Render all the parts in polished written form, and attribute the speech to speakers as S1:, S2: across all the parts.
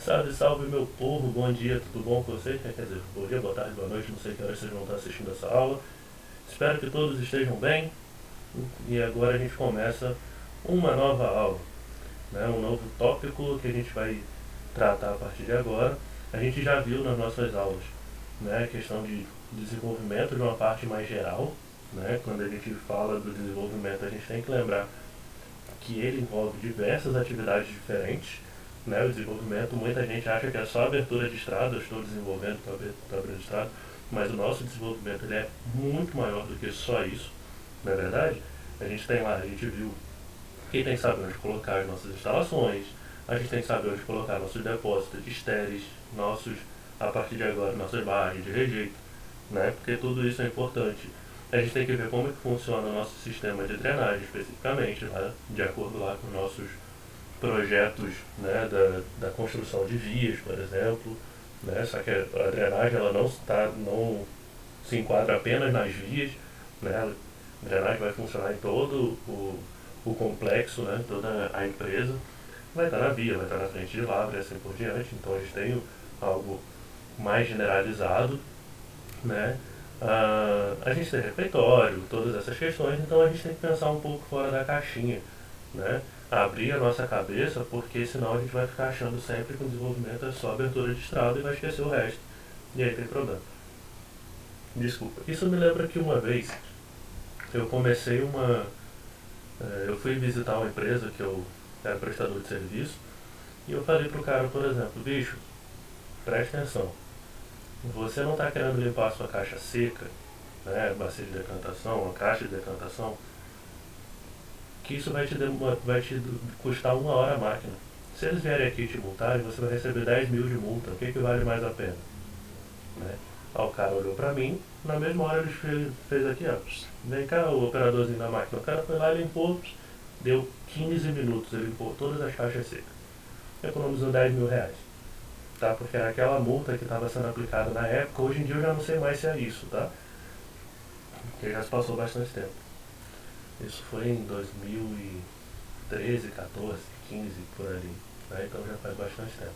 S1: Salve, salve meu povo, bom dia, tudo bom com vocês? Quer dizer, bom dia, boa tarde, boa noite, não sei que horas vocês vão estar assistindo essa aula. Espero que todos estejam bem e agora a gente começa uma nova aula, né? Um novo tópico que a gente vai tratar a partir de agora. A gente já viu nas nossas aulas, né, a questão de desenvolvimento de uma parte mais geral, né? Quando a gente fala do desenvolvimento, a gente tem que lembrar que ele envolve diversas atividades diferentes, né? O desenvolvimento, muita gente acha que é só abertura de estrada, eu estou desenvolvendo, estou abrindo estrada, mas o nosso desenvolvimento ele é muito maior do que só isso, não é verdade? A gente tem lá, a gente viu que tem que saber onde colocar as nossas instalações, a gente tem que saber onde colocar nossos depósitos de estéreis, nossos, a partir de agora, nossas barragens de rejeito, né? Porque tudo isso é importante. A gente tem que ver como é que funciona o nosso sistema de drenagem especificamente, né? De acordo lá com nossos projetos, né, da construção de vias, por exemplo, né, só que a drenagem ela não se enquadra apenas nas vias, né, a drenagem vai funcionar em todo o complexo, né, toda a empresa, vai estar na via, vai estar na frente de lavra e assim por diante, então a gente tem algo mais generalizado, né, a gente tem refeitório, todas essas questões, então a gente tem que pensar um pouco fora da caixinha, né? Abrir a nossa cabeça, porque senão a gente vai ficar achando sempre que o desenvolvimento é só abertura de estrada e vai esquecer o resto. E aí tem problema. Desculpa. Isso me lembra que uma vez eu comecei uma. Eu fui visitar uma empresa que eu era prestador de serviço e eu falei pro cara, por exemplo, bicho, preste atenção. Você não está querendo limpar a sua caixa seca, né, bacia de decantação, uma caixa de decantação, que isso vai te custar uma hora a máquina. Se eles vierem aqui te multarem, você vai receber 10 mil de multa. O que vale mais a pena? Né? Aí o cara olhou pra mim, na mesma hora ele fez aqui, ó. Vem cá, o operadorzinho da máquina. O cara foi lá e limpou, deu 15 minutos, ele limpou todas as caixas secas. Economizou 10 mil reais. Tá? Porque era aquela multa que estava sendo aplicada na época, hoje em dia eu já não sei mais se é isso, tá? Porque já se passou bastante tempo. Isso foi em 2013, 14, 15, por ali. Né? Então já faz bastante tempo.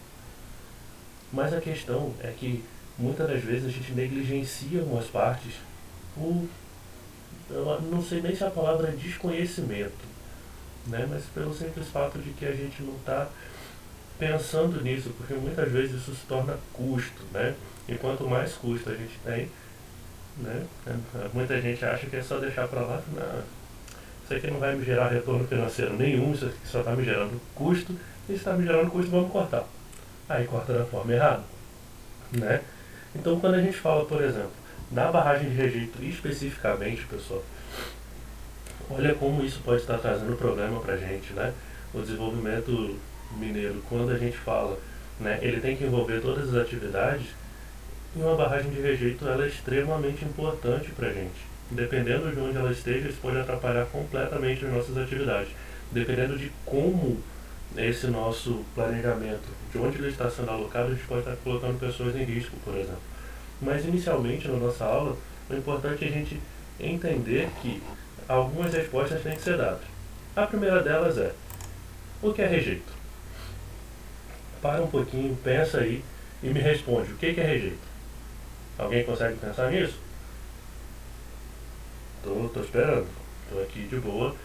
S1: Mas a questão é que muitas das vezes a gente negligencia algumas partes por, eu não sei nem se a palavra é desconhecimento, né? Mas pelo simples fato de que a gente não está pensando nisso, porque muitas vezes isso se torna custo, né? E quanto mais custo a gente tem, né? Muita gente acha que é só deixar para lá, não, isso aqui não vai me gerar retorno financeiro nenhum, isso aqui só está me gerando custo, e se está me gerando custo, vamos cortar. Aí corta da forma errada, né? Então quando a gente fala, por exemplo, da barragem de rejeito especificamente, pessoal, olha como isso pode estar trazendo problema pra gente, né? O desenvolvimento mineiro, quando a gente fala, né, ele tem que envolver todas as atividades, e uma barragem de rejeito ela é extremamente importante pra gente. Dependendo de onde ela esteja, isso pode atrapalhar completamente as nossas atividades. Dependendo de como esse nosso planejamento, de onde ele está sendo alocado, a gente pode estar colocando pessoas em risco, por exemplo. Mas inicialmente na nossa aula, o importante é a gente entender que algumas respostas têm que ser dadas. A primeira delas é: o que é rejeito? Para um pouquinho, pensa aí e me responde: o que é rejeito? Alguém consegue pensar nisso? Tô esperando. Tô aqui de boa,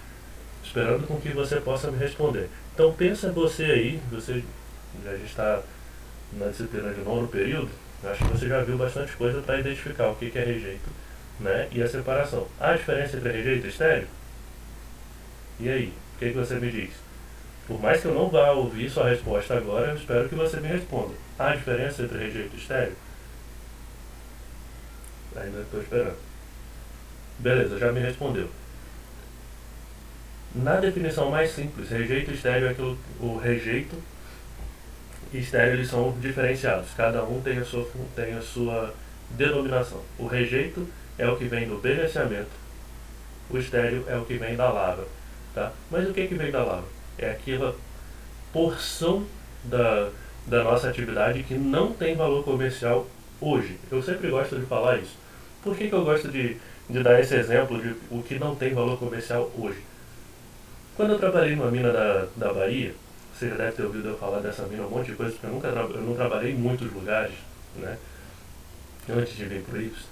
S1: esperando com que você possa me responder. Então pensa você aí, você já está na disciplina de nono período, acho que você já viu bastante coisa para identificar o que é rejeito, né? E a separação. Há diferença entre rejeito e estéreo? E aí, o que você me diz? Por mais que eu não vá ouvir sua resposta agora, eu espero que você me responda. Há diferença entre rejeito e estéreo? Ainda estou esperando. Beleza, já me respondeu. Na definição mais simples, rejeito e estéreo é que o rejeito e estéreo eles são diferenciados. Cada um tem a sua denominação. O rejeito é o que vem do beneficiamento, o estéreo é o que vem da lava. Tá? Mas o que vem da lava? É aquela porção da nossa atividade que não tem valor comercial hoje. Eu sempre gosto de falar isso. Por que eu gosto de dar esse exemplo de o que não tem valor comercial hoje? Quando eu trabalhei numa mina da Bahia, você já deve ter ouvido eu falar dessa mina um monte de coisa, porque eu não trabalhei em muitos lugares, né? Antes de vir pro Ips.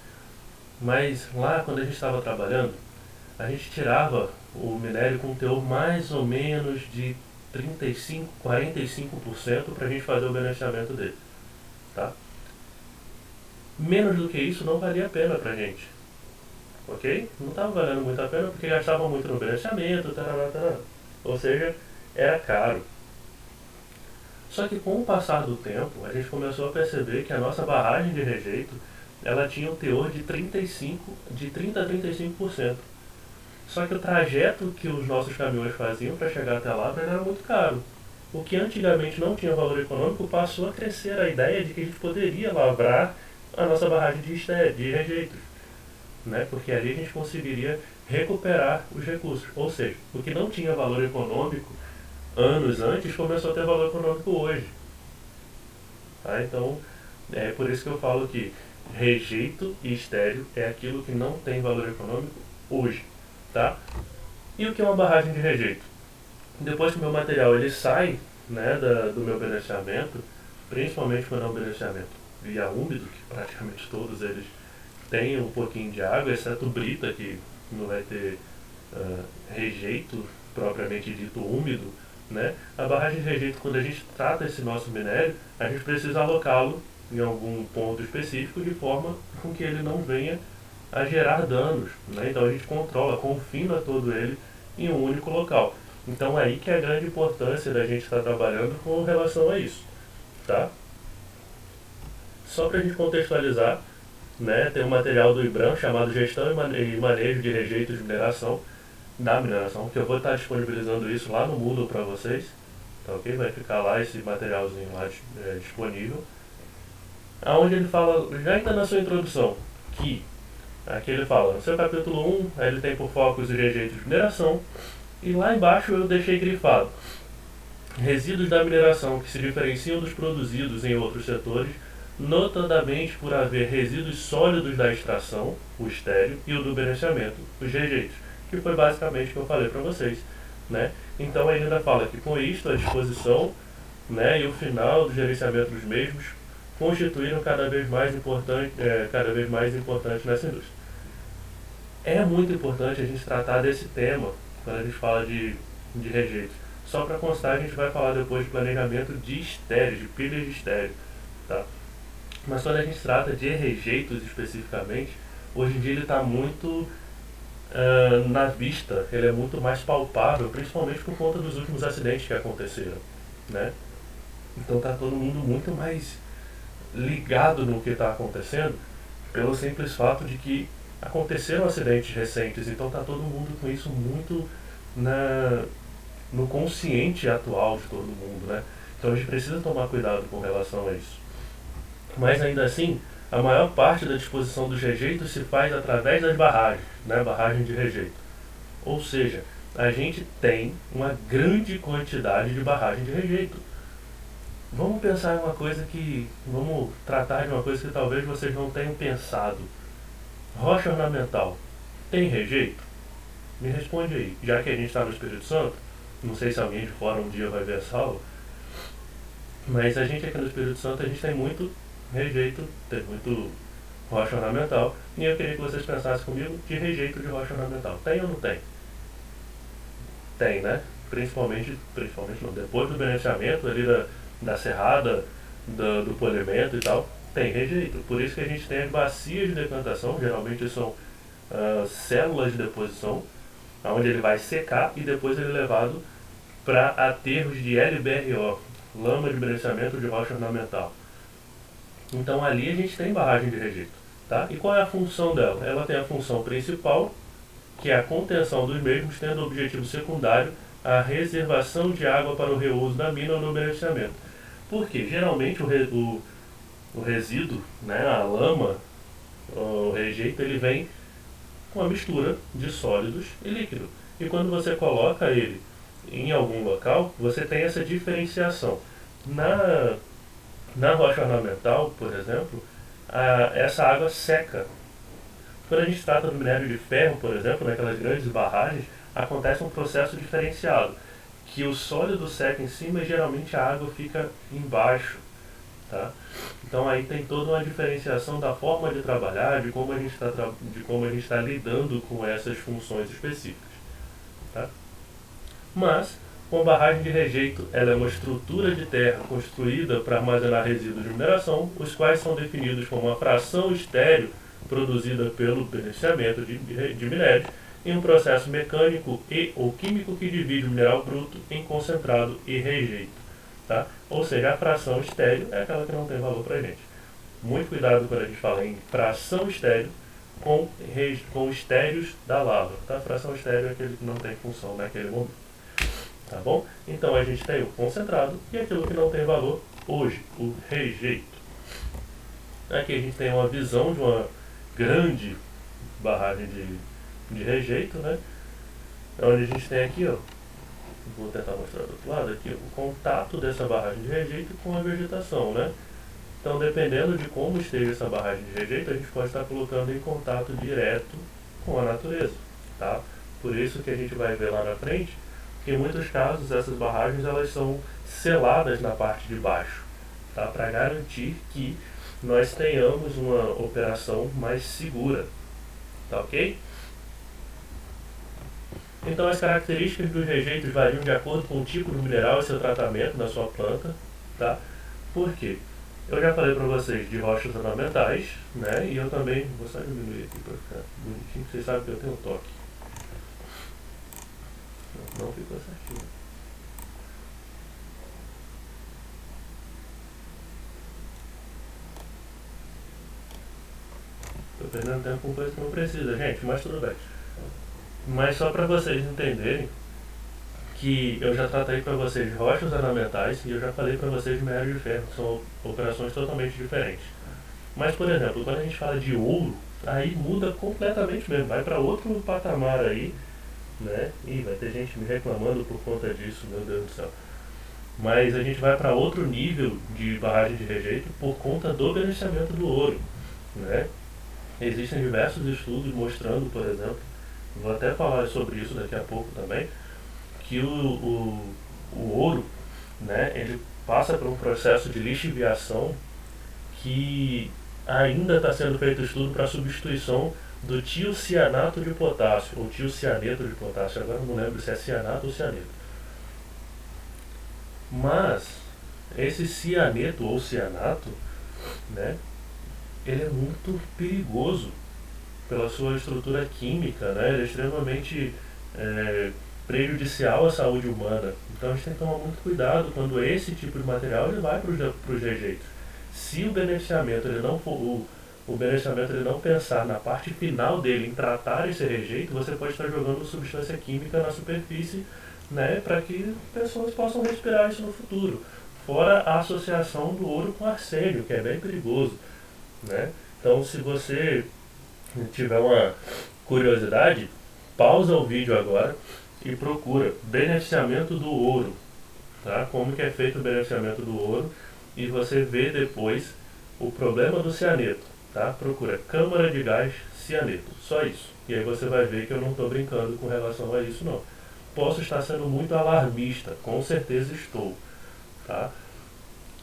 S1: Mas lá, quando a gente estava trabalhando, a gente tirava o minério com um teor mais ou menos de 35, 45% para a gente fazer o beneficiamento dele, tá? Menos do que isso não valia a pena pra gente, ok? Não estava valendo muito a pena porque gastava muito no beneficiamento, tarará, tarará. Ou seja, era caro. Só que com o passar do tempo, a gente começou a perceber que a nossa barragem de rejeito, ela tinha um teor de 30 a 35%. Só que o trajeto que os nossos caminhões faziam para chegar até lá era muito caro. O que antigamente não tinha valor econômico passou a crescer a ideia de que a gente poderia lavrar a nossa barragem de rejeitos, né? Porque ali a gente conseguiria recuperar os recursos. Ou seja, o que não tinha valor econômico anos antes começou a ter valor econômico hoje. Tá? Então, é por isso que eu falo que rejeito e estéreo é aquilo que não tem valor econômico hoje. Tá? E o que é uma barragem de rejeito? Depois que o meu material ele sai, né, do meu beneficiamento, principalmente quando é um beneficiamento via úmido, que praticamente todos eles têm um pouquinho de água, exceto brita, que não vai ter rejeito propriamente dito úmido, né? A barragem de rejeito, quando a gente trata esse nosso minério, a gente precisa alocá-lo em algum ponto específico de forma com que ele não venha a gerar danos, né? Então a gente controla, confina todo ele em um único local. Então é aí que é a grande importância da gente estar trabalhando com relação a isso, tá? Só para a gente contextualizar, né, tem um material do IBRAM chamado Gestão e Manejo de Rejeitos de Mineração, da mineração, que eu vou estar disponibilizando isso lá no Moodle para vocês, tá ok? Vai ficar lá esse materialzinho lá disponível, aonde ele fala, já ainda na sua introdução, que aqui ele fala, no seu capítulo 1, ele tem por foco os rejeitos de mineração, e lá embaixo eu deixei grifado, resíduos da mineração que se diferenciam dos produzidos em outros setores, notadamente por haver resíduos sólidos da extração, o estéreo, e o do beneficiamento, os rejeitos, que foi basicamente o que eu falei para vocês, né? Então ele ainda fala que com isto a disposição, né, e o final do gerenciamento dos mesmos constituíram cada vez mais importante nessa indústria. É muito importante a gente tratar desse tema quando a gente fala de rejeitos. Só para constar, a gente vai falar depois de planejamento de estéreo, de pilhas de estéreo, tá? Mas quando a gente trata de rejeitos especificamente, hoje em dia ele está muito na vista, ele é muito mais palpável, principalmente por conta dos últimos acidentes que aconteceram, né? Então está todo mundo muito mais ligado no que está acontecendo, pelo simples fato de que aconteceram acidentes recentes, então está todo mundo com isso muito no consciente atual de todo mundo, né? Então a gente precisa tomar cuidado com relação a isso. Mas ainda assim, a maior parte da disposição dos rejeitos se faz através das barragens, né? Barragem de rejeito. Ou seja, a gente tem uma grande quantidade de barragem de rejeito. Vamos pensar em uma coisa vamos tratar de uma coisa que talvez vocês não tenham pensado. Rocha ornamental, tem rejeito? Me responde aí, já que a gente está no Espírito Santo, não sei se alguém de fora um dia vai ver essa aula, mas a gente aqui no Espírito Santo, a gente tem muito rejeito, tem muito rocha ornamental, e eu queria que vocês pensassem comigo de rejeito de rocha ornamental. Tem ou não tem? Tem, né? Principalmente não, depois do beneficiamento ali da serrada, do polimento e tal, tem rejeito. Por isso que a gente tem as bacias de decantação, geralmente são células de deposição, onde ele vai secar e depois ele é levado para aterros de LBRO, lama de beneficiamento de rocha ornamental. Então ali a gente tem barragem de rejeito, tá? E qual é a função dela? Ela tem a função principal, que é a contenção dos mesmos, tendo o objetivo secundário a reservação de água para o reuso da mina ou no beneficiamento. Porque geralmente o resíduo, né, a lama, o rejeito, ele vem com a mistura de sólidos e líquido. E quando você coloca ele em algum local, você tem essa diferenciação. Na rocha ornamental, por exemplo, essa água seca. Quando a gente trata do minério de ferro, por exemplo, naquelas grandes barragens, acontece um processo diferenciado, que o sólido seca em cima e geralmente a água fica embaixo. Tá? Então aí tem toda uma diferenciação da forma de trabalhar, de como a gente está lidando com essas funções específicas. Tá? Mas, uma barragem de rejeito ela é uma estrutura de terra construída para armazenar resíduos de mineração, os quais são definidos como uma fração estéril produzida pelo beneficiamento de minérios em um processo mecânico e ou químico que divide o mineral bruto em concentrado e rejeito. Tá? Ou seja, a fração estéril é aquela que não tem valor para a gente. Muito cuidado quando a gente fala em fração estéril com estéreos da lava. Tá? Fração estéril é aquele que não tem função naquele momento. Tá bom? Então a gente tem o concentrado e aquilo que não tem valor hoje, o rejeito. Aqui a gente tem uma visão de uma grande barragem de rejeito, né? Onde a gente tem aqui, ó, vou tentar mostrar do outro lado aqui, o contato dessa barragem de rejeito com a vegetação, né? Então, dependendo de como esteja essa barragem de rejeito, a gente pode estar colocando em contato direto com a natureza, tá? Por isso que a gente vai ver lá na frente que em muitos casos essas barragens elas são seladas na parte de baixo, tá? Para garantir que nós tenhamos uma operação mais segura, tá ok? Então as características dos rejeitos variam de acordo com o tipo do mineral e seu tratamento na sua planta, tá? Por quê? Eu já falei para vocês de rochas ornamentais, né? E eu também vou só diminuir aqui para ficar bonitinho, vocês sabem que eu tenho um toque. Não ficou certinho. Tô perdendo tempo com coisa que não precisa, gente, mas tudo bem. Mas só para vocês entenderem que eu já tratei para vocês de rochas ornamentais e eu já falei para vocês de minério de ferro, são operações totalmente diferentes. Mas, por exemplo, quando a gente fala de ouro, aí muda completamente mesmo, vai para outro patamar aí, né? E vai ter gente me reclamando por conta disso, meu Deus do céu. Mas a gente vai para outro nível de barragem de rejeito por conta do beneficiamento do ouro, né? Existem diversos estudos mostrando, por exemplo, vou até falar sobre isso daqui a pouco também, que o ouro, né, ele passa por um processo de lixiviação que ainda está sendo feito estudo para substituição do tiocianato de potássio, ou tiocianeto de potássio, agora não lembro se é cianato ou cianeto. Mas esse cianeto ou cianato, né, ele é muito perigoso pela sua estrutura química, né, ele é extremamente prejudicial à saúde humana. Então a gente tem que tomar muito cuidado quando esse tipo de material ele vai para os rejeitos. Se o beneficiamento ele não for o beneficiamento ele não pensar na parte final dele em tratar esse rejeito, você pode estar jogando substância química na superfície, né, para que pessoas possam respirar isso no futuro. Fora a associação do ouro com arsênio, que é bem perigoso, né? Então, se você tiver uma curiosidade, pausa o vídeo agora e procura beneficiamento do ouro, tá? Como que é feito o beneficiamento do ouro e você vê depois o problema do cianeto, tá? Procura câmara de gás cianeto, só isso. E aí você vai ver que eu não estou brincando com relação a isso não. Posso estar sendo muito alarmista, com certeza estou, tá?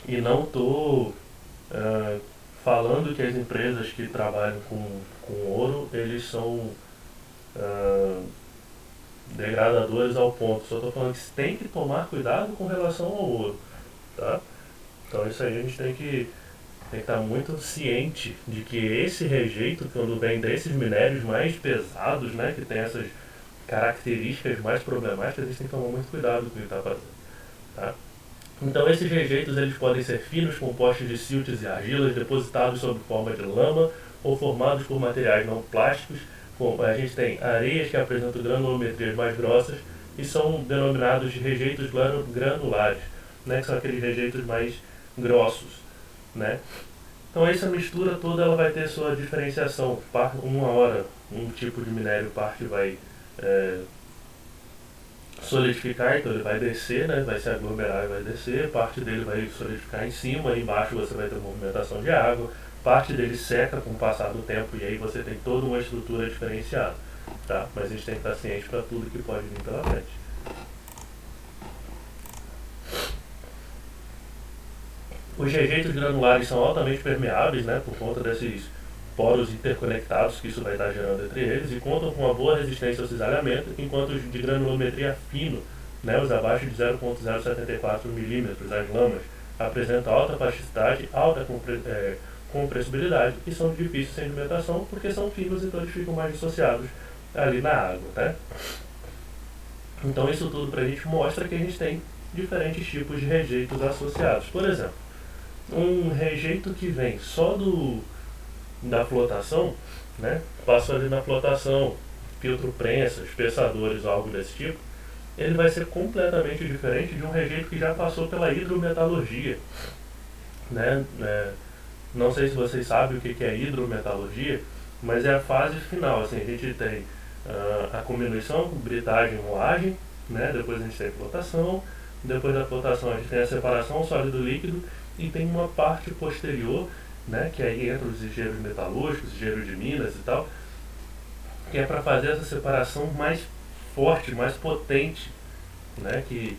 S1: E não estou falando que as empresas que trabalham com ouro, eles são degradadores ao ponto. Só estou falando que tem que tomar cuidado com relação ao ouro, tá? Então isso aí a gente tem que estar muito ciente de que esse rejeito, quando vem desses minérios mais pesados, né, que tem essas características mais problemáticas, a gente tem que tomar muito cuidado com o que está fazendo, tá? Então esses rejeitos eles podem ser finos, compostos de siltes e argilas, depositados sob forma de lama ou formados por materiais não plásticos. A gente tem areias que apresentam granulometrias mais grossas e são denominados de rejeitos granulares, né, que são aqueles rejeitos mais grossos, né? Então essa mistura toda ela vai ter sua diferenciação. Uma hora um tipo de minério parte vai solidificar, então ele vai descer, né, vai se aglomerar e vai descer, parte dele vai solidificar em cima, aí embaixo você vai ter movimentação de água, parte dele seca com o passar do tempo e aí você tem toda uma estrutura diferenciada, tá? Mas a gente tem que estar ciente para tudo que pode vir pela frente. Os rejeitos granulares são altamente permeáveis, né, por conta desses poros interconectados que isso vai estar gerando entre eles, e contam com uma boa resistência ao cisalhamento, enquanto os de granulometria fino, né, os abaixo de 0,074 milímetros, as lamas, apresentam alta plasticidade, alta compressibilidade e são de difícil sedimentação porque são finos, então eles ficam mais dissociados ali na água, tá? Então isso tudo para a gente mostra que a gente tem diferentes tipos de rejeitos associados. Por exemplo, um rejeito que vem só da flotação, né? Passou ali na flotação, filtro prensa, espessadores, algo desse tipo, ele vai ser completamente diferente de um rejeito que já passou pela hidrometalurgia, né? Não sei se vocês sabem o que é hidrometalurgia, mas é a fase final. Assim, a gente tem a combinação, britagem, moagem, né? Depois a gente tem a flotação, depois da flotação a gente tem a separação sólido-líquido e tem uma parte posterior, né? Que aí entra os engenheiros metalúrgicos, engenheiros de minas e tal, que é para fazer essa separação mais forte, mais potente, né? Que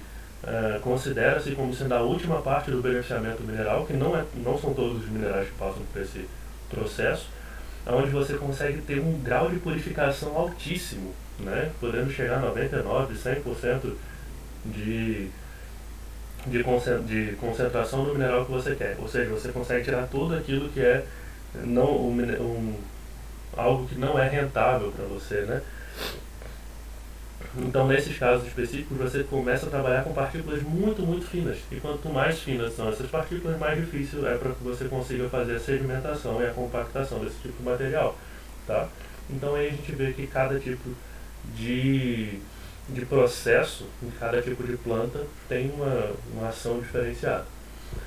S1: considera-se como sendo a última parte do beneficiamento mineral, que não são todos os minerais que passam por esse processo, onde você consegue ter um grau de purificação altíssimo, né? Podendo chegar a 99%, 100% de, de concentração do mineral que você quer. Ou seja, você consegue tirar tudo aquilo que é algo que não é rentável para você, né? Então, nesses casos específicos, você começa a trabalhar com partículas muito, muito finas. E quanto mais finas são essas partículas, mais difícil é para que você consiga fazer a sedimentação e a compactação desse tipo de material. Tá? Então, aí a gente vê que cada tipo de processo, em cada tipo de planta, tem uma ação diferenciada.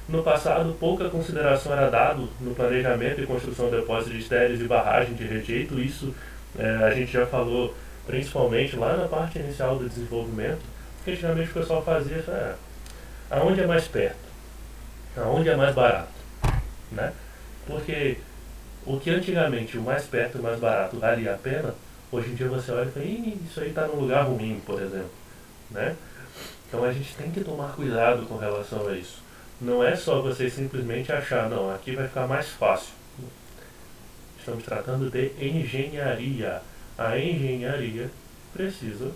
S1: No passado, pouca consideração era dado no planejamento e construção de depósitos de estéreis e barragem de rejeito. Isso a gente já falou principalmente lá na parte inicial do desenvolvimento, que antigamente o pessoal fazia aonde é mais perto, aonde é mais barato, né? Porque o que antigamente o mais perto e o mais barato valia a pena, hoje em dia você olha e fala, isso aí está num lugar ruim, por exemplo, né? Então a gente tem que tomar cuidado com relação a isso. Não é só você simplesmente achar, não, aqui vai ficar mais fácil. Estamos tratando de engenharia. A engenharia precisa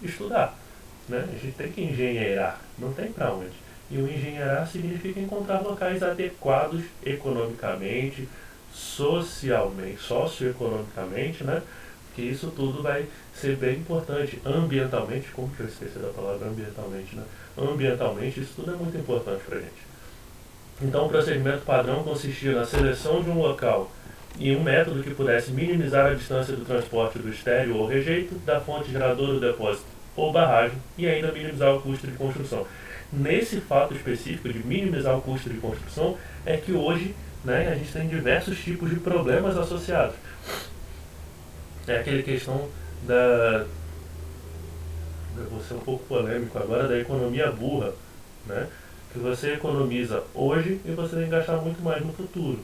S1: estudar, né? A gente tem que engenheirar, não tem para onde. E o engenheirar significa encontrar locais adequados economicamente, socialmente, socioeconomicamente, né? Que isso tudo vai ser bem importante. Ambientalmente, como que eu esqueci da palavra ambientalmente, né? Ambientalmente, isso tudo é muito importante para a gente. Então, o procedimento padrão consistia na seleção de um local e um método que pudesse minimizar a distância do transporte do estéreo ou rejeito da fonte geradora do depósito ou barragem e ainda minimizar o custo de construção. Nesse fato específico de minimizar o custo de construção é que hoje, né, a gente tem diversos tipos de problemas associados. É aquela questão vou ser um pouco polêmico agora, da economia burra, né? Que você economiza hoje e você tem que gastar muito mais no futuro.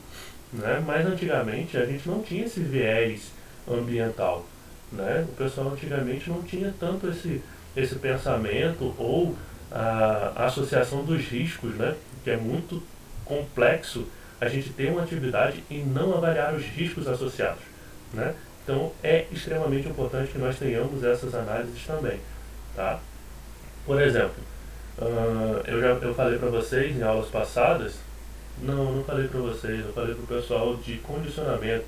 S1: Né? Mas antigamente a gente não tinha esse viés ambiental, né? O pessoal antigamente não tinha tanto esse pensamento ou a associação dos riscos, né? Que é muito complexo a gente ter uma atividade e não avaliar os riscos associados, né? Então é extremamente importante que nós tenhamos essas análises também, tá? Por exemplo, eu falei para vocês em aulas passadas. Não falei para vocês, eu falei para o pessoal de condicionamento,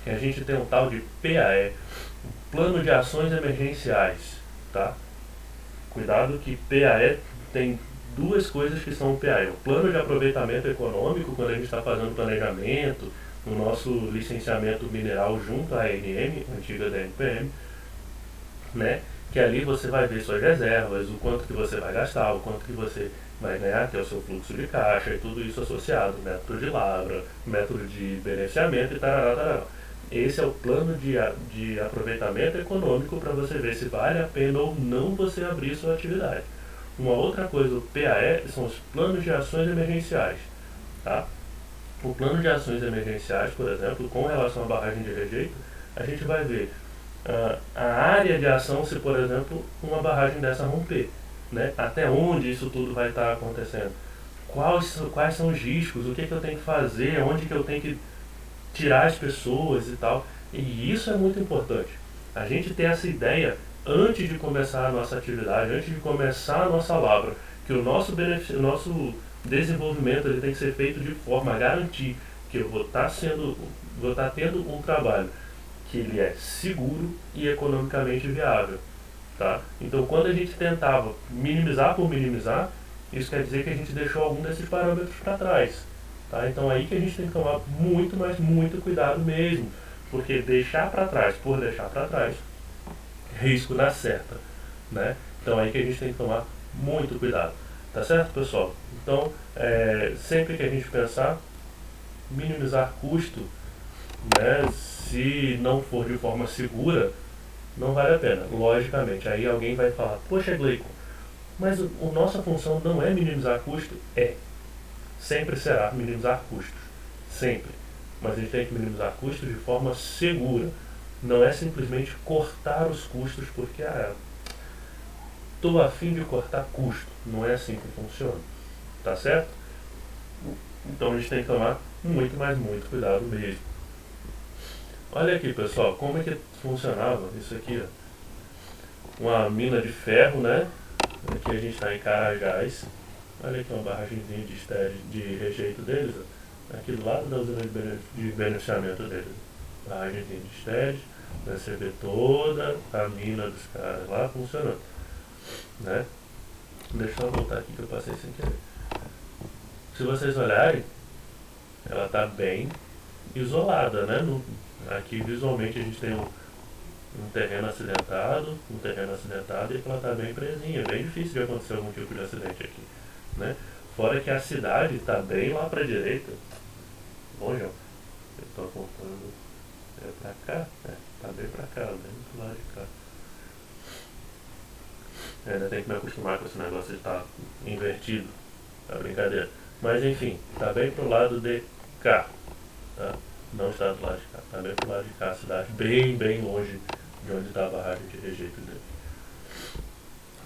S1: que a gente tem um tal de PAE, Plano de Ações Emergenciais, tá? Cuidado que PAE tem duas coisas que são o PAE, o Plano de Aproveitamento Econômico, quando a gente está fazendo planejamento, no nosso licenciamento mineral junto à ANM, antiga da NPM, né? Que ali você vai ver suas reservas, o quanto que você vai gastar, o quanto que você vai ganhar, que é o seu fluxo de caixa e tudo isso associado, método de lavra, método de beneficiamento e tarará. Esse é o plano de aproveitamento econômico para você ver se vale a pena ou não você abrir sua atividade. Uma outra coisa, o PAE, são os planos de ações emergenciais, tá? O plano de ações emergenciais, por exemplo, com relação à barragem de rejeito, a gente vai ver a área de ação se, por exemplo, uma barragem dessa romper, né? Até onde isso tudo vai estar acontecendo, quais são os riscos, o que eu tenho que fazer, onde que eu tenho que tirar as pessoas e tal. E isso é muito importante. A gente ter essa ideia antes de começar a nossa atividade, antes de começar a nossa lavra, que o nosso desenvolvimento ele tem que ser feito de forma a garantir que eu vou estar tendo um trabalho que ele é seguro e economicamente viável, tá? Então, quando a gente tentava minimizar por minimizar, isso quer dizer que a gente deixou algum desses parâmetros para trás, tá? Então, aí que a gente tem que tomar muito, mas muito cuidado mesmo, porque deixar para trás por deixar para trás, risco na certa, né? Então, aí que a gente tem que tomar muito cuidado, tá certo, pessoal? Então, sempre que a gente pensar minimizar custo, né, se não for de forma segura, não vale a pena, logicamente. Aí alguém vai falar, poxa, Gleico, mas a nossa função não é minimizar custo? É. Sempre será minimizar custos. Sempre. Mas a gente tem que minimizar custos de forma segura. Não é simplesmente cortar os custos porque, estou a fim de cortar custo. Não é assim que funciona. Tá certo? Então a gente tem que tomar muito, mas muito cuidado mesmo. Olha aqui, pessoal, como é que funcionava isso aqui, ó. Uma mina de ferro, né? Aqui a gente está em Carajás. Olha aqui uma barragemzinha de estéreo de rejeito deles, ó. Aqui do lado da usina de beneficiamento deles. Barragemzinha de estéreo, vai receber toda a mina dos caras lá funcionando, né? Deixa eu voltar aqui que eu passei sem querer. Se vocês olharem, ela está bem isolada, né? Aqui visualmente a gente tem um terreno acidentado e que ela está bem presinha. É bem difícil de acontecer algum tipo de acidente aqui, né? Fora que a cidade está bem lá para a direita. Bom, João, eu estou apontando para cá, está bem para cá, bem do lado de cá. Ainda tem que me acostumar com esse negócio de estar invertido, é brincadeira. Mas enfim, está bem pro lado de cá, tá? Não está do lado de cá, está bem pro lado de cá, a cidade bem, bem longe de onde está a barragem de rejeito dele.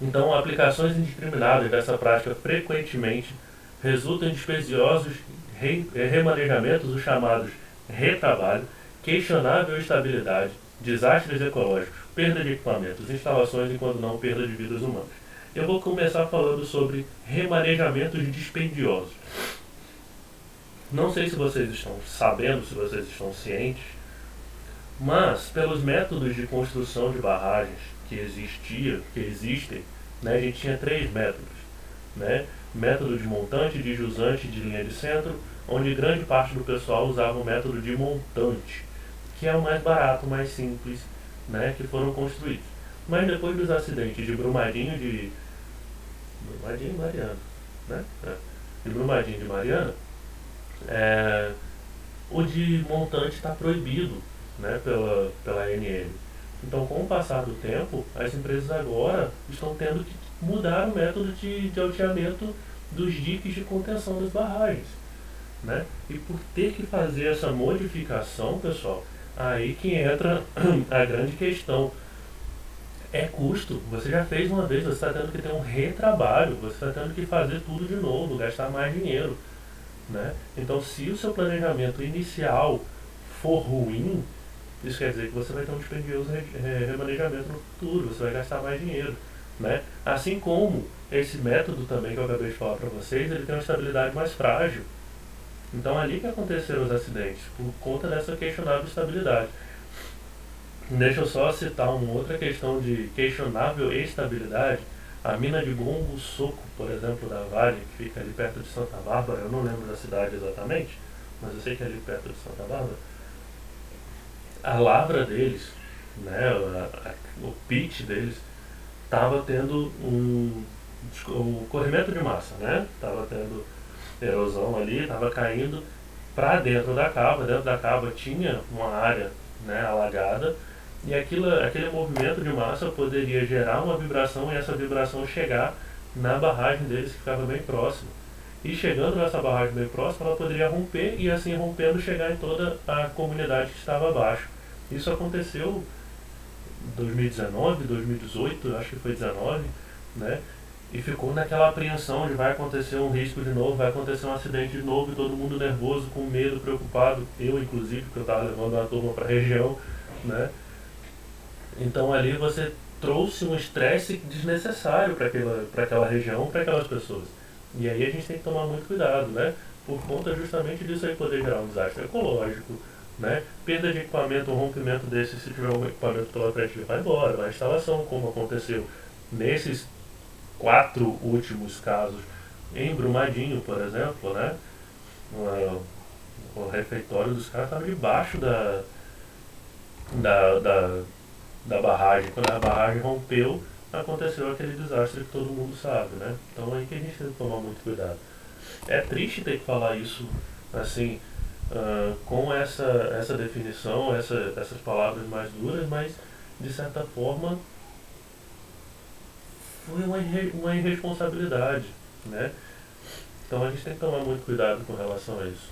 S1: Então, aplicações indiscriminadas dessa prática frequentemente resultam em dispendiosos remanejamentos, os chamados retrabalho, questionável estabilidade, desastres ecológicos, perda de equipamentos, instalações e, quando não, perda de vidas humanas. Eu vou começar falando sobre remanejamentos dispendiosos. Não sei se vocês estão sabendo, se vocês estão cientes, mas pelos métodos de construção de barragens que existem, né, a gente tinha 3 métodos, né? Método de montante, de jusante e de linha de centro, onde grande parte do pessoal usava o método de montante, que é o mais barato, mais simples, né, que foram construídos. Mas depois dos acidentes de Brumadinho e Mariana, né? De Brumadinho e de Mariana, o de montante está proibido, né, pela ANM. Então, com o passar do tempo, as empresas agora estão tendo que mudar o método de alteamento dos diques de contenção das barragens, né? E por ter que fazer essa modificação, pessoal, aí que entra a grande questão. É custo. Você já fez uma vez, você está tendo que ter um retrabalho, você está tendo que fazer tudo de novo, gastar mais dinheiro, né? Então, se o seu planejamento inicial for ruim, isso quer dizer que você vai ter um dispendioso remanejamento no futuro, você vai gastar mais dinheiro, né? Assim como esse método também que eu acabei de falar para vocês, ele tem uma estabilidade mais frágil. Então, ali que aconteceram os acidentes, por conta dessa questionável estabilidade. Deixa eu só citar uma outra questão de questionável estabilidade. A mina de Gongo Soco, por exemplo, da Vale, que fica ali perto de Santa Bárbara, eu não lembro da cidade exatamente, mas eu sei que é ali perto de Santa Bárbara. A lavra deles, né, o pitch deles, estava tendo um corrimento de massa, né? Estava tendo erosão ali, estava caindo para dentro da cava. Dentro da cava tinha uma área, né, alagada, e aquele movimento de massa poderia gerar uma vibração e essa vibração chegar na barragem deles que ficava bem próxima. E chegando nessa barragem bem próxima, ela poderia romper e assim rompendo chegar em toda a comunidade que estava abaixo. Isso aconteceu em 2019, 2018, acho que foi 19, né? e ficou naquela apreensão de vai acontecer um risco de novo, vai acontecer um acidente de novo, e todo mundo nervoso, com medo, preocupado, eu inclusive, porque eu estava levando uma turma para a região, né? Então ali você trouxe um estresse desnecessário para aquela região, para aquelas pessoas. E aí a gente tem que tomar muito cuidado, né? Por conta justamente disso aí poder gerar um desastre ecológico, né? Perda de equipamento, um rompimento desse, se tiver um equipamento pela frente, vai embora, a instalação, como aconteceu nesses 4 últimos casos em Brumadinho, por exemplo, né? O refeitório dos caras estava debaixo da, da, da barragem. Quando a barragem rompeu, aconteceu aquele desastre que todo mundo sabe, né? Então é aí que a gente tem que tomar muito cuidado. É triste ter que falar isso assim, com essa definição, essas palavras mais duras, mas de certa forma foi uma irresponsabilidade, né? Então a gente tem que tomar muito cuidado com relação a isso.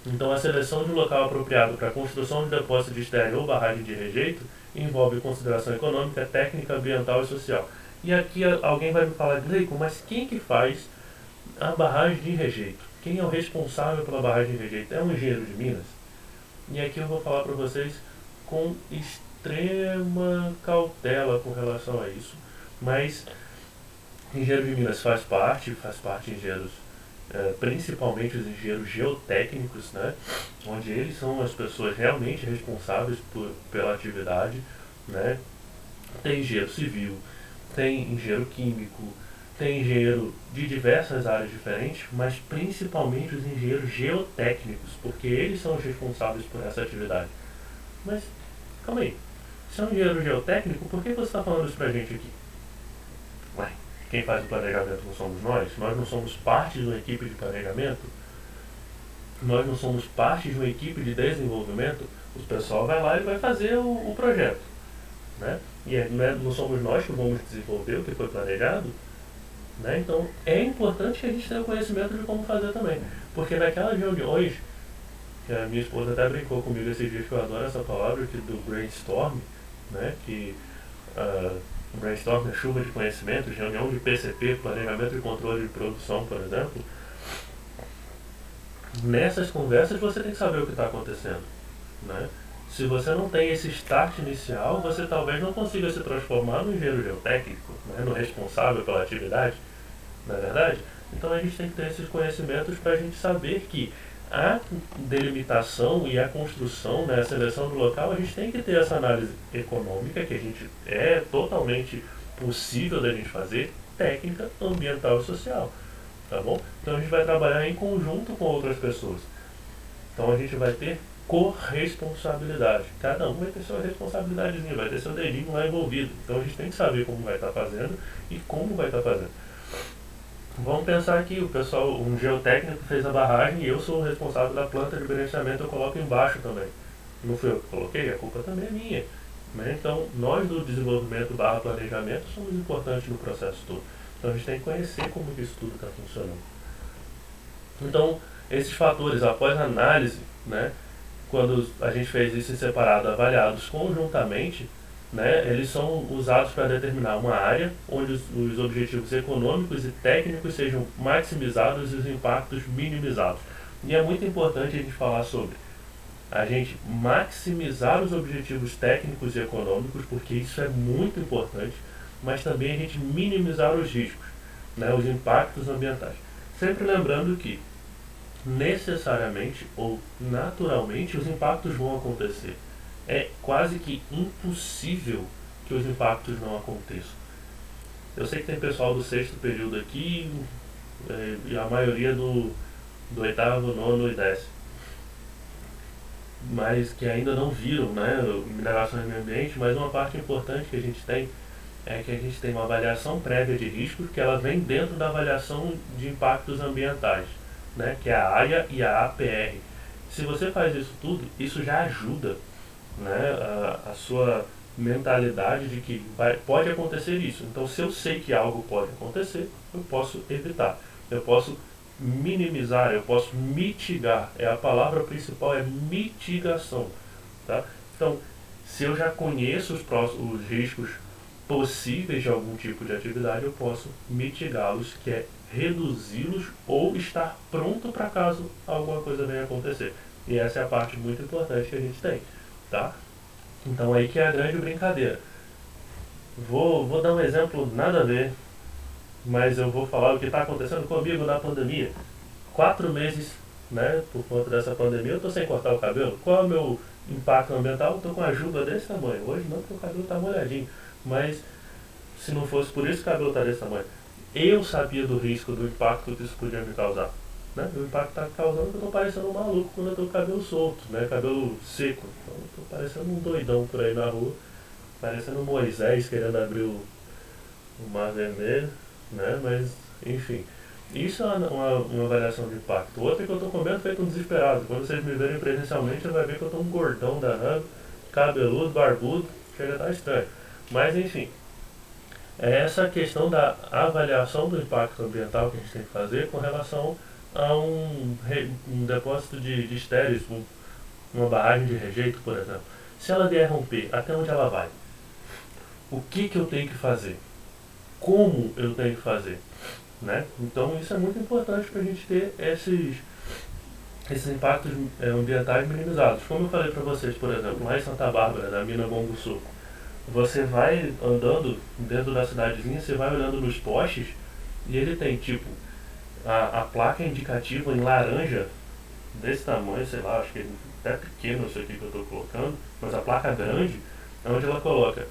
S1: Então a seleção de um local apropriado para a construção de depósito de estéreo ou barragem de rejeito envolve consideração econômica, técnica, ambiental e social. E aqui alguém vai me falar, Gleico, mas quem que faz a barragem de rejeito? Quem é o responsável pela barragem de rejeito? É um engenheiro de Minas? E aqui eu vou falar para vocês com extrema cautela com relação a isso, mas engenheiro de Minas faz parte de engenheiros, principalmente os engenheiros geotécnicos, né, onde eles são as pessoas realmente responsáveis pela atividade, né. Tem engenheiro civil, tem engenheiro químico, tem engenheiro de diversas áreas diferentes, mas principalmente os engenheiros geotécnicos, porque eles são os responsáveis por essa atividade. Mas, calma aí, se é um engenheiro geotécnico, por que você está falando isso pra gente aqui? Ué, quem faz o planejamento não somos nós? Nós não somos parte de uma equipe de planejamento? Nós não somos parte de uma equipe de desenvolvimento? O pessoal vai lá e vai fazer o projeto, né? E não somos nós que vamos desenvolver o que foi planejado, né? Então é importante que a gente tenha conhecimento de como fazer também. Porque naquelas reuniões, que a minha esposa até brincou comigo esses dias, que eu adoro essa palavra, que do brainstorm, né? Que brainstorm é chuva de conhecimentos, reunião de PCP, planejamento e controle de produção, por exemplo. Nessas conversas você tem que saber o que está acontecendo, né? Se você não tem esse start inicial, você talvez não consiga se transformar no engenheiro geotécnico, né? No responsável pela atividade, não é verdade? Então a gente tem que ter esses conhecimentos para a gente saber que a delimitação e a construção, né, a seleção do local, a gente tem que ter essa análise econômica, que a gente é totalmente possível da gente fazer, técnica, ambiental e social, tá bom? Então a gente vai trabalhar em conjunto com outras pessoas. Então a gente vai ter corresponsabilidade. Cada um vai ter sua responsabilidadezinha, vai ter seu dedinho lá envolvido. Então a gente tem que saber como vai estar fazendo e como vai estar fazendo. Vamos pensar que o pessoal, um geotécnico fez a barragem e eu sou o responsável da planta de beneficiamento, eu coloco embaixo também. Não fui eu que coloquei, a culpa também é minha, né? Então, nós do desenvolvimento / planejamento somos importantes no processo todo. Então, a gente tem que conhecer como que isso tudo está funcionando. Então, esses fatores, após a análise, né, quando a gente fez isso em separado, avaliados conjuntamente, né, eles são usados para determinar uma área onde os objetivos econômicos e técnicos sejam maximizados e os impactos minimizados. E é muito importante a gente falar sobre a gente maximizar os objetivos técnicos e econômicos, porque isso é muito importante, mas também a gente minimizar os riscos, né, os impactos ambientais. Sempre lembrando que necessariamente ou naturalmente os impactos vão acontecer. É quase que impossível que os impactos não aconteçam. Eu sei que tem pessoal do sexto período aqui, e a maioria do oitavo, nono e décimo, mas que ainda não viram, né, mineração e meio ambiente, mas uma parte importante que a gente tem é que a gente tem uma avaliação prévia de riscos, que ela vem dentro da avaliação de impactos ambientais, né, que é a AIA e a APR. Se você faz isso tudo, isso já ajuda, né, a sua mentalidade de que pode acontecer isso. Então, se eu sei que algo pode acontecer, eu posso evitar, eu posso minimizar, eu posso mitigar. A palavra principal é mitigação, tá? Então, se eu já conheço os riscos possíveis de algum tipo de atividade, eu posso mitigá-los, que é reduzi-los ou estar pronto para caso alguma coisa venha a acontecer. E essa é a parte muito importante que a gente tem, tá? Então aí que é a grande brincadeira. Vou dar um exemplo nada a ver, mas eu vou falar o que está acontecendo comigo na pandemia. 4 meses, né, por conta dessa pandemia, eu estou sem cortar o cabelo. Qual é o meu impacto ambiental? Eu estou com a juba desse tamanho. Hoje não, porque o cabelo está molhadinho. Mas se não fosse por isso, o cabelo está desse tamanho. Eu sabia do risco, do impacto que isso podia me causar. Né? O impacto está causando que eu estou parecendo um maluco quando eu estou com o cabelo solto, né? Cabelo seco. Então eu estou parecendo um doidão por aí na rua, parecendo um Moisés querendo abrir o Mar Vermelho, né? Mas, enfim. Isso é uma avaliação de impacto. Outra é que eu estou comendo feito um desesperado. Quando vocês me verem presencialmente, você vai ver que eu estou um gordão danado, cabeludo, barbudo, chega a estar estranho. Mas, enfim, é essa questão da avaliação do impacto ambiental que a gente tem que fazer com relação a um depósito de estéreis, uma barragem de rejeito, por exemplo. Se ela vier romper, até onde ela vai? O que eu tenho que fazer? Como eu tenho que fazer? Né? Então isso é muito importante para a gente ter esses impactos ambientais minimizados. Como eu falei para vocês, por exemplo, lá em Santa Bárbara, na mina Bom do Sul, você vai andando dentro da cidadezinha, você vai olhando nos postes e ele tem tipo a placa indicativa em laranja desse tamanho, sei lá, acho que é até pequeno isso aqui que eu estou colocando, mas a placa grande é onde ela coloca: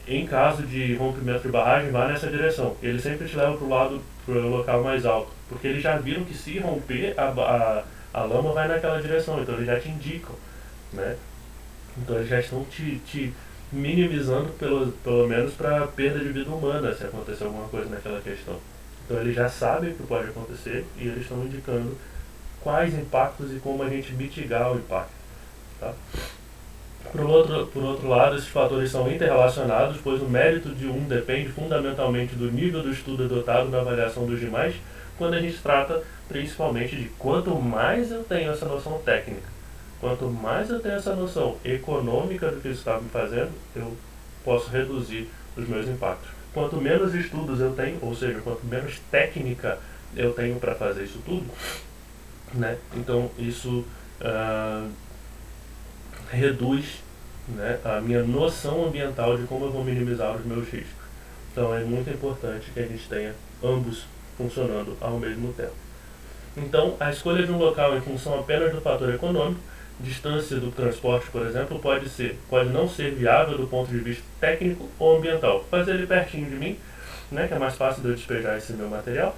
S1: em caso de rompimento de barragem, vá nessa direção. Ele sempre te leva para o local mais alto, porque eles já viram que se romper a lama vai naquela direção, então eles já te indicam, né? Então eles já estão te minimizando pelo menos para perda de vida humana se acontecer alguma coisa naquela questão. Então eles já sabem o que pode acontecer e eles estão indicando quais impactos e como a gente mitigar o impacto, tá? Por outro lado, esses fatores são interrelacionados, pois o mérito de um depende fundamentalmente do nível do estudo adotado na avaliação dos demais, quando a gente trata principalmente de quanto mais eu tenho essa noção técnica, quanto mais eu tenho essa noção econômica do que isso está me fazendo, eu posso reduzir os meus impactos. Quanto menos estudos eu tenho, ou seja, quanto menos técnica eu tenho para fazer isso tudo, né? Então isso reduz, né, a minha noção ambiental de como eu vou minimizar os meus riscos. Então é muito importante que a gente tenha ambos funcionando ao mesmo tempo. Então a escolha de um local em função apenas do fator econômico, distância do transporte, por exemplo, pode não ser viável do ponto de vista técnico ou ambiental. Fazer ele pertinho de mim, né, que é mais fácil de eu despejar esse meu material,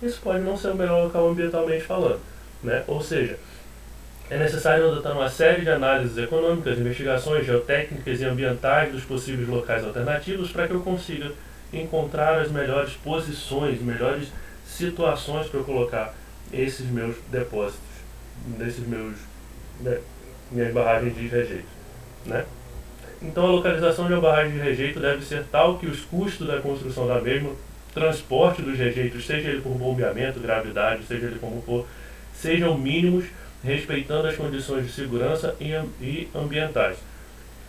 S1: isso pode não ser o melhor local ambientalmente falando, né? Ou seja, é necessário adotar uma série de análises econômicas, investigações geotécnicas e ambientais dos possíveis locais alternativos para que eu consiga encontrar as melhores posições, melhores situações para eu colocar esses meus depósitos, minhas barragens de rejeito, né? Então a localização de uma barragem de rejeito deve ser tal que os custos da construção da mesma, transporte dos rejeitos, seja ele por bombeamento, gravidade, seja ele como for, sejam mínimos, respeitando as condições de segurança e ambientais.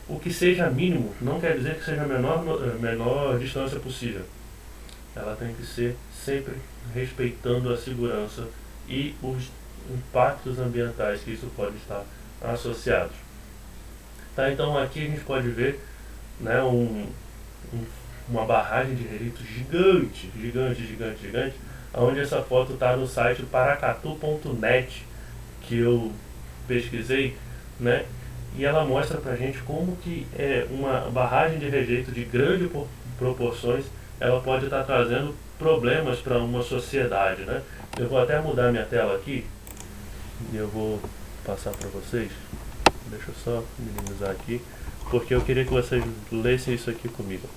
S1: O que seja mínimo não quer dizer que seja a menor distância possível. Ela tem que ser sempre respeitando a segurança e os impactos ambientais que isso pode estar associados. Tá, então aqui a gente pode ver, né, uma barragem de rejeito gigante, onde essa foto está no site paracatu.net, que eu pesquisei, né? E ela mostra pra gente como que uma barragem de rejeito de grandes proporções, ela pode estar trazendo problemas para uma sociedade, né? Eu vou até mudar minha tela aqui e eu vou passar para vocês. Deixa eu só minimizar aqui, porque eu queria que vocês lessem isso aqui comigo.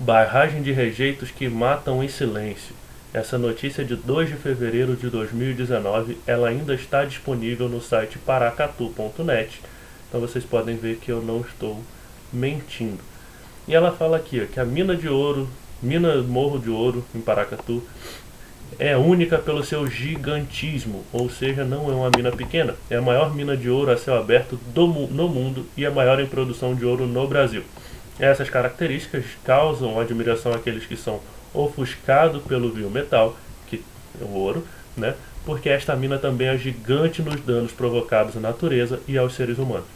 S1: Barragem de rejeitos que matam em silêncio. Essa notícia é de 2 de fevereiro de 2019, ela ainda está disponível no site paracatu.net, então vocês podem ver que eu não estou mentindo. E ela fala aqui, ó, que a mina Morro de Ouro, em Paracatu, é única pelo seu gigantismo, ou seja, não é uma mina pequena, é a maior mina de ouro a céu aberto no mundo e a maior em produção de ouro no Brasil. Essas características causam admiração àqueles que são ofuscados pelo biometal, que é o ouro, né? Porque esta mina também é gigante nos danos provocados à natureza e aos seres humanos.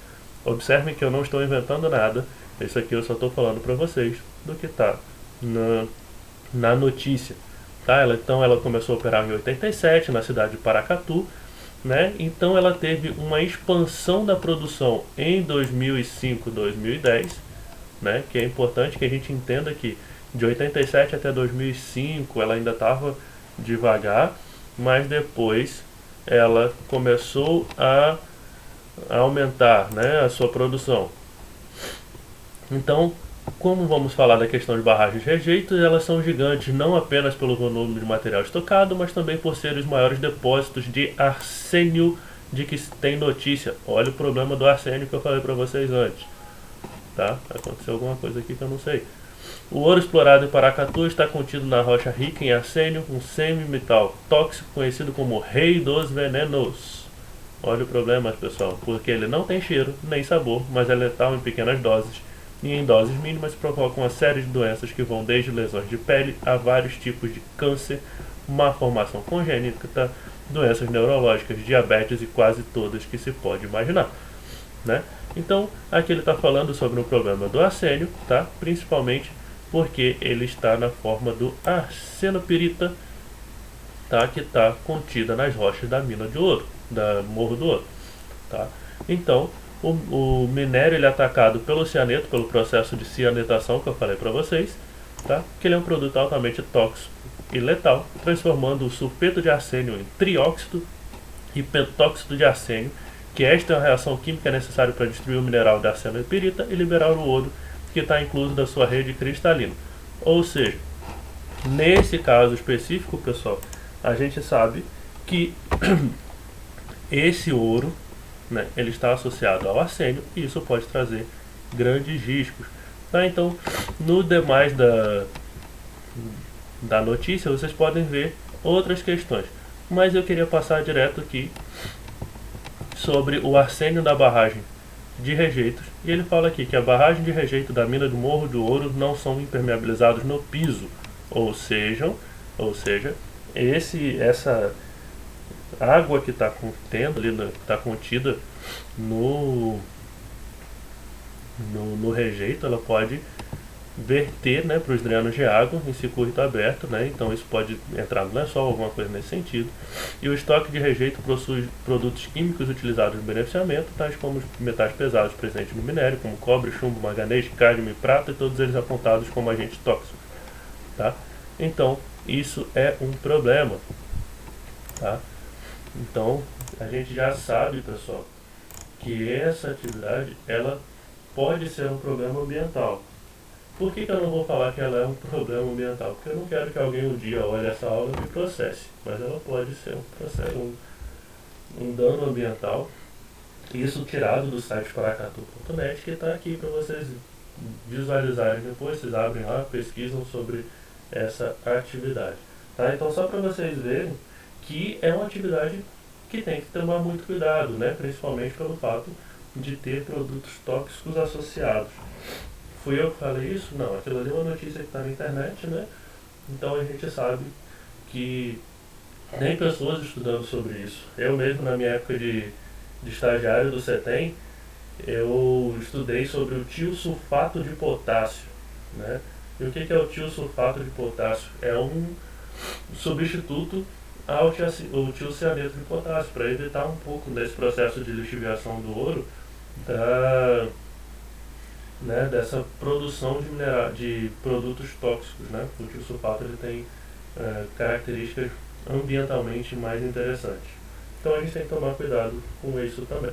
S1: Observem que eu não estou inventando nada, isso aqui eu só estou falando para vocês do que está na notícia. Tá? Então ela começou a operar em 87 na cidade de Paracatu, né? Então ela teve uma expansão da produção em 2005, 2010, né? Que é importante que a gente entenda que de 87 até 2005 ela ainda estava devagar, mas depois ela começou a aumentar, né, a sua produção. Então, como vamos falar da questão de barragens de rejeitos, elas são gigantes não apenas pelo volume de material estocado, mas também por serem os maiores depósitos de arsênio de que se tem notícia. Olha o problema do arsênio que eu falei para vocês antes. Tá? Aconteceu alguma coisa aqui que eu não sei. O ouro explorado em Paracatu está contido na rocha rica em arsênio, um semi-metal tóxico conhecido como Rei dos Venenos. Olha o problema, pessoal, porque ele não tem cheiro nem sabor, mas é letal em pequenas doses e em doses mínimas provoca uma série de doenças que vão desde lesões de pele a vários tipos de câncer, má formação congênita, doenças neurológicas, diabetes e quase todas que se pode imaginar, né? Então, aqui ele está falando sobre o problema do arsênio, tá? Principalmente porque ele está na forma do arsenopirita, tá? Que está contida nas rochas da mina de ouro, da Morro do Ouro, tá? Então, o minério ele é atacado pelo cianeto, pelo processo de cianetação que eu falei para vocês, tá? Que ele é um produto altamente tóxico e letal, transformando o sulfeto de arsênio em trióxido e pentóxido de arsênio, que esta é uma reação química necessária para destruir o mineral da arsenopirita e liberar o ouro que está incluso da sua rede cristalina. Ou seja, nesse caso específico, pessoal, a gente sabe que esse ouro, né, ele está associado ao arsênio e isso pode trazer grandes riscos. Tá? Então, no demais da notícia, vocês podem ver outras questões, mas eu queria passar direto aqui sobre o arsênio da barragem de rejeitos, e ele fala aqui que a barragem de rejeito da mina do Morro do Ouro não são impermeabilizados no piso, ou seja, essa água que está contendo ali, que está contida no rejeito, ela pode verter, né, para os drenos de água em circuito aberto, né, então isso pode entrar no lençol, alguma coisa nesse sentido. E o estoque de rejeito possui produtos químicos utilizados no beneficiamento, tais como os metais pesados presentes no minério, como cobre, chumbo, manganês, cádmio e prata, e todos eles apontados como agentes tóxicos. Tá? Então, isso é um problema. Tá? Então, a gente já sabe, pessoal, que essa atividade ela pode ser um problema ambiental. Por que eu não vou falar que ela é um problema ambiental? Porque eu não quero que alguém um dia olhe essa aula e me processe. Mas ela pode ser um processo, um dano ambiental. Isso tirado do site paracatu.net, que está aqui para vocês visualizarem depois. Vocês abrem lá, pesquisam sobre essa atividade. Tá? Então, só para vocês verem que é uma atividade que tem que tomar muito cuidado, né? Principalmente pelo fato de ter produtos tóxicos associados. Fui eu que falei isso? Não, aquilo ali é uma notícia que está na internet, né? Então a gente sabe que tem pessoas estudando sobre isso. Eu mesmo, na minha época de estagiário do CETEM, eu estudei sobre o tiosulfato de potássio, né? E o que é o tiosulfato de potássio? É um substituto ao tiocianeto de potássio, para evitar um pouco desse processo de lixiviação do ouro, dessa produção de produtos tóxicos, né? O tiosulfato ele tem características ambientalmente mais interessantes. Então a gente tem que tomar cuidado com isso também.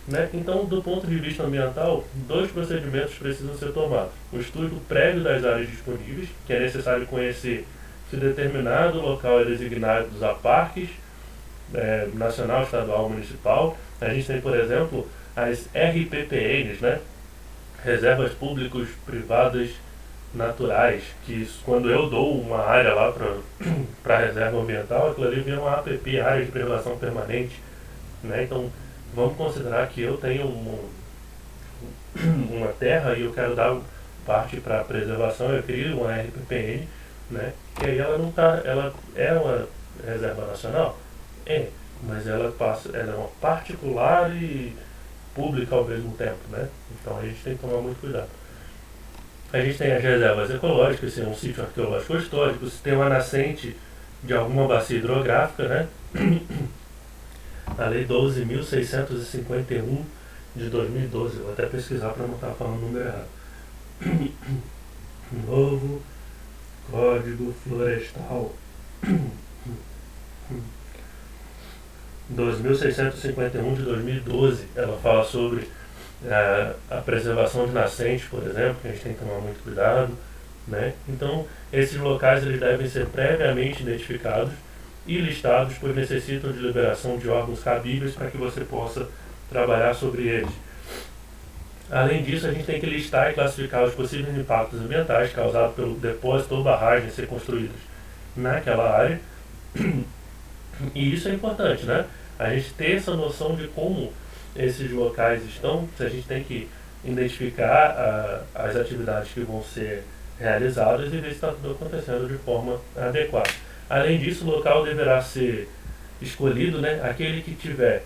S1: Né? Então, do ponto de vista ambiental, 2 procedimentos precisam ser tomados. O estudo prévio das áreas disponíveis, que é necessário conhecer se determinado local é designado a parques nacional, estadual, municipal. A gente tem, por exemplo, as RPPNs, né? Reservas públicas privadas naturais, que quando eu dou uma área lá para reserva ambiental, aquilo ali vira uma APP, área de preservação permanente, né? Então vamos considerar que eu tenho uma terra e eu quero dar parte para a preservação, eu crio uma RPPN, né, que aí ela não tá, ela é uma reserva nacional, mas ela é uma particular e pública ao mesmo tempo, né? Então a gente tem que tomar muito cuidado. A gente tem as reservas ecológicas, se é um sítio arqueológico histórico, se tem uma nascente de alguma bacia hidrográfica, né? A Lei 12.651 de 2012, vou até pesquisar para não estar falando o número errado. Novo Código Florestal 2.651 de 2012, ela fala sobre a preservação de nascentes, por exemplo, que a gente tem que tomar muito cuidado, né? Então, esses locais eles devem ser previamente identificados e listados, pois necessitam de liberação de órgãos cabíveis para que você possa trabalhar sobre eles. Além disso, a gente tem que listar e classificar os possíveis impactos ambientais causados pelo depósito ou barragem a ser construídos naquela área. E isso é importante, né? A gente ter essa noção de como esses locais estão, a gente tem que identificar as atividades que vão ser realizadas e ver se está tudo acontecendo de forma adequada. Além disso, o local deverá ser escolhido, né, aquele que tiver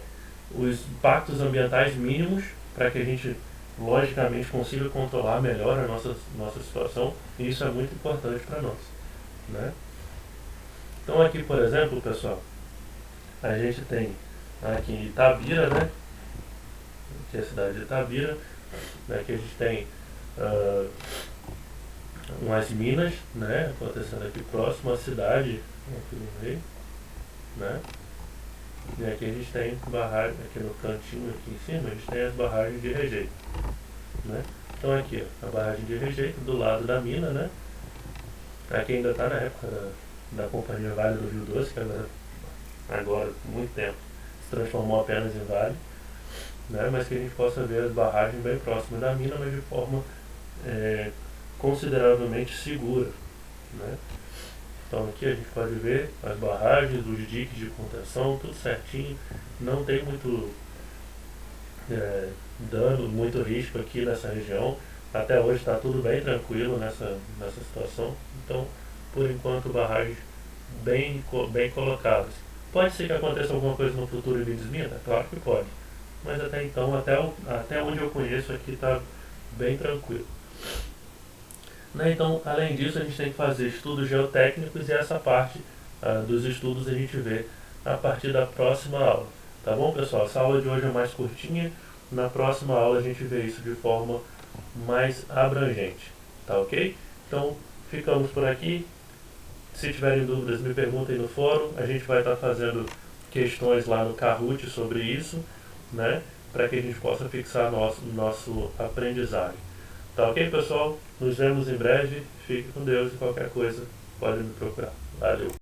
S1: os impactos ambientais mínimos para que a gente, logicamente, consiga controlar melhor a nossa situação, e isso é muito importante para nós, né? Então aqui, por exemplo, pessoal, a gente tem aqui em Itabira, né? Aqui é a cidade de Itabira, né? Que a gente tem umas minas, né? Acontecendo aqui próximo à cidade, aqui no meio, né? E aqui a gente tem barragem, aqui no cantinho aqui em cima, a gente tem as barragens de rejeito, né? Então aqui, ó, a barragem de rejeito do lado da mina, né? Aqui ainda está na época da Companhia Vale do Rio Doce, que agora, por muito tempo, se transformou apenas em vale, né? Mas que a gente possa ver as barragens bem próximas da mina, mas de forma consideravelmente segura, né? Então aqui a gente pode ver as barragens, os diques de contenção, tudo certinho, não tem muito dano, muito risco aqui nessa região. Até hoje está tudo bem tranquilo nessa situação. Então, por enquanto, barragens bem colocadas. Pode ser que aconteça alguma coisa no futuro e me desminta? Claro que pode. Mas até então, até onde eu conheço aqui está bem tranquilo. Né? Então, além disso, a gente tem que fazer estudos geotécnicos e essa parte dos estudos a gente vê a partir da próxima aula. Tá bom, pessoal? Essa aula de hoje é mais curtinha. Na próxima aula a gente vê isso de forma mais abrangente. Tá ok? Então, ficamos por aqui. Se tiverem dúvidas, me perguntem no fórum. A gente vai estar fazendo questões lá no Kahoot sobre isso, né? Para que a gente possa fixar nosso aprendizagem. Tá ok, pessoal? Nos vemos em breve. Fique com Deus e qualquer coisa pode me procurar. Valeu!